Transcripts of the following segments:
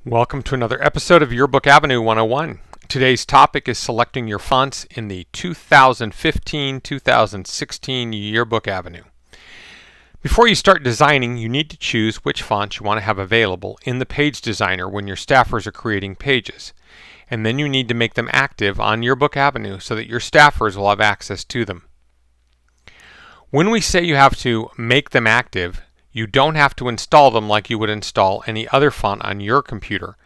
Welcome to another episode of Yearbook Avenue 101. Today's topic is selecting your fonts in the 2015-2016 Yearbook Avenue. Before you start designing, you need to choose which fonts you want to have available in the Page Designer when your staffers are creating pages. And then you need to make them active on Yearbook Avenue so that your staffers will have access to them. When we say you have to make them active, you don't have to install them like you would install any other font on your computer,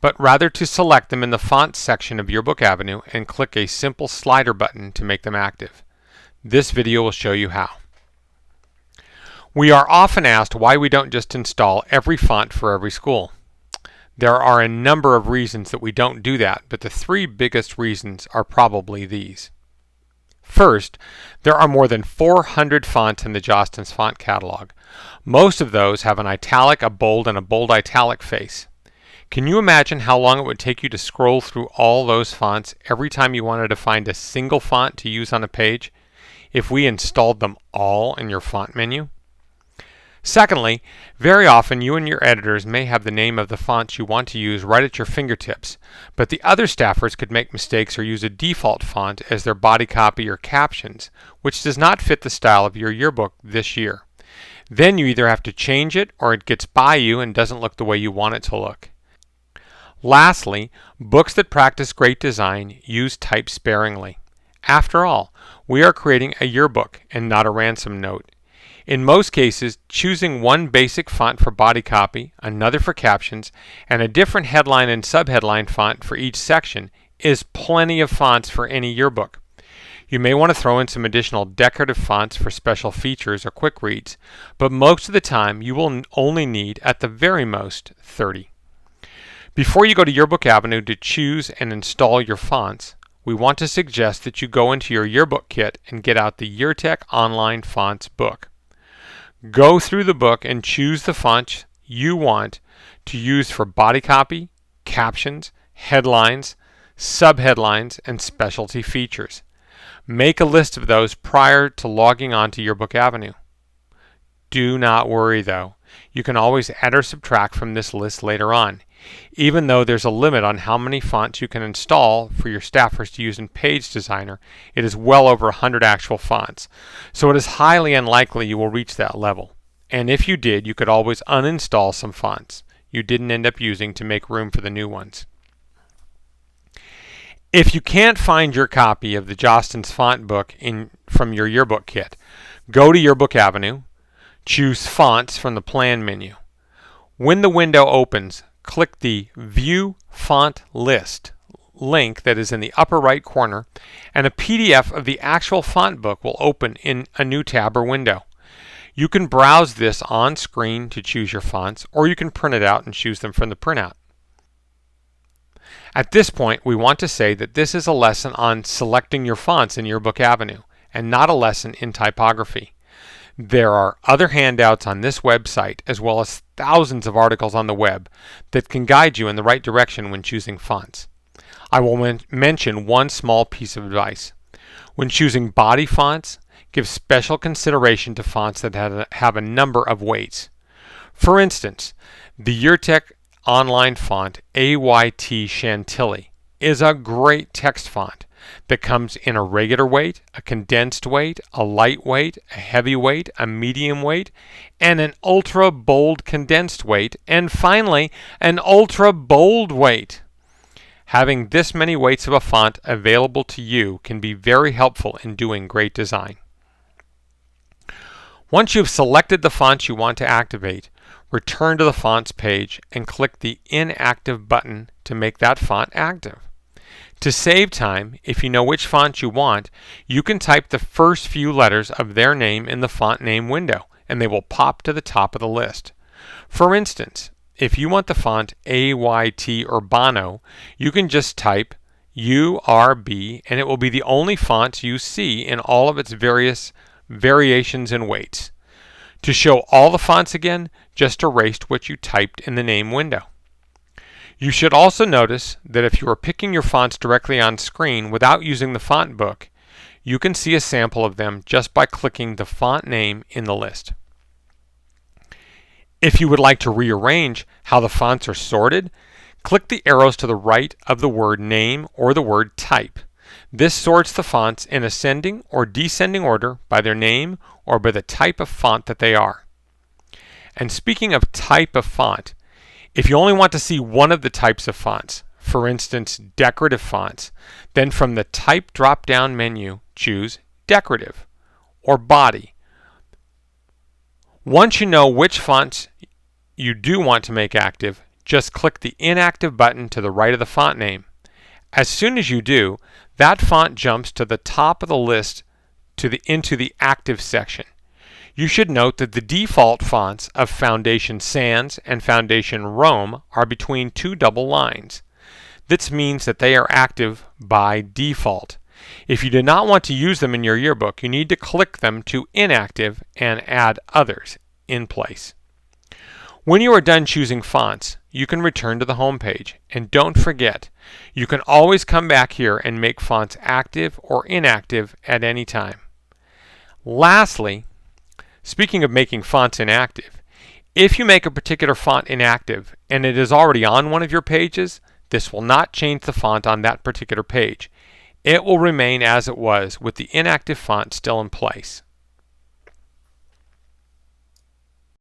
but rather to select them in the Fonts section of Yearbook Avenue and click a simple slider button to make them active. This video will show you how. We are often asked why we don't just install every font for every school. There are a number of reasons that we don't do that, but the three biggest reasons are probably these. First, there are more than 400 fonts in the Jostens font catalog. Most of those have an italic, a bold, and a bold italic face. Can you imagine how long it would take you to scroll through all those fonts every time you wanted to find a single font to use on a page if we installed them all in your font menu? Secondly, very often you and your editors may have the name of the fonts you want to use right at your fingertips, but the other staffers could make mistakes or use a default font as their body copy or captions, which does not fit the style of your yearbook this year. Then you either have to change it or it gets by you and doesn't look the way you want it to look. Lastly, books that practice great design use type sparingly. After all, we are creating a yearbook and not a ransom note. In most cases, choosing one basic font for body copy, another for captions, and a different headline and subheadline font for each section is plenty of fonts for any yearbook. You may want to throw in some additional decorative fonts for special features or quick reads, but most of the time you will only need, at the very most, 30. Before you go to Yearbook Avenue to choose and install your fonts, we want to suggest that you go into your yearbook kit and get out the YearTech Online Fonts book. Go through the book and choose the fonts you want to use for body copy, captions, headlines, subheadlines, and specialty features. Make a list of those prior to logging on to Yearbook Avenue. Do not worry though. You can always add or subtract from this list later on. Even though there's a limit on how many fonts you can install for your staffers to use in Page Designer, it is well over 100 actual fonts. So it is highly unlikely you will reach that level. And if you did, you could always uninstall some fonts you didn't end up using to make room for the new ones. If you can't find your copy of the Jostens font book from your yearbook kit, go to Yearbook Avenue, choose Fonts from the Plan menu. When the window opens, click the View Font List link that is in the upper right corner, and a PDF of the actual font book will open in a new tab or window. You can browse this on screen to choose your fonts, or you can print it out and choose them from the printout. At this point, we want to say that this is a lesson on selecting your fonts in Yearbook Avenue, and not a lesson in typography. There are other handouts on this website, as well as thousands of articles on the web that can guide you in the right direction when choosing fonts. I will mention one small piece of advice. When choosing body fonts, give special consideration to fonts that have a number of weights. For instance, the YearTech Online font AYT Chantilly is a great text font that comes in a regular weight, a condensed weight, a light weight, a heavy weight, a medium weight, and an ultra bold condensed weight, and finally an ultra bold weight. Having this many weights of a font available to you can be very helpful in doing great design. Once you've selected the fonts you want to activate, return to the Fonts page and click the Inactive button to make that font active. To save time, if you know which font you want, you can type the first few letters of their name in the font name window, and they will pop to the top of the list. For instance, if you want the font AYT Urbano, you can just type URB, and it will be the only font you see in all of its various variations and weights. To show all the fonts again, just erase what you typed in the name window. You should also notice that if you are picking your fonts directly on screen without using the font book, you can see a sample of them just by clicking the font name in the list. If you would like to rearrange how the fonts are sorted, click the arrows to the right of the word name or the word type. This sorts the fonts in ascending or descending order by their name or by the type of font that they are. And speaking of type of font, if you only want to see one of the types of fonts, for instance decorative fonts, then from the Type drop-down menu choose Decorative or Body. Once you know which fonts you do want to make active, just click the Inactive button to the right of the font name. As soon as you do, that font jumps to the top of the list into the Active section. You should note that the default fonts of Foundation Sans and Foundation Rome are between two double lines. This means that they are active by default. If you do not want to use them in your yearbook, you need to click them to Inactive and add others in place. When you are done choosing fonts, you can return to the home page. And don't forget, you can always come back here and make fonts active or inactive at any time. Lastly, speaking of making fonts inactive, if you make a particular font inactive and it is already on one of your pages, this will not change the font on that particular page. It will remain as it was with the inactive font still in place.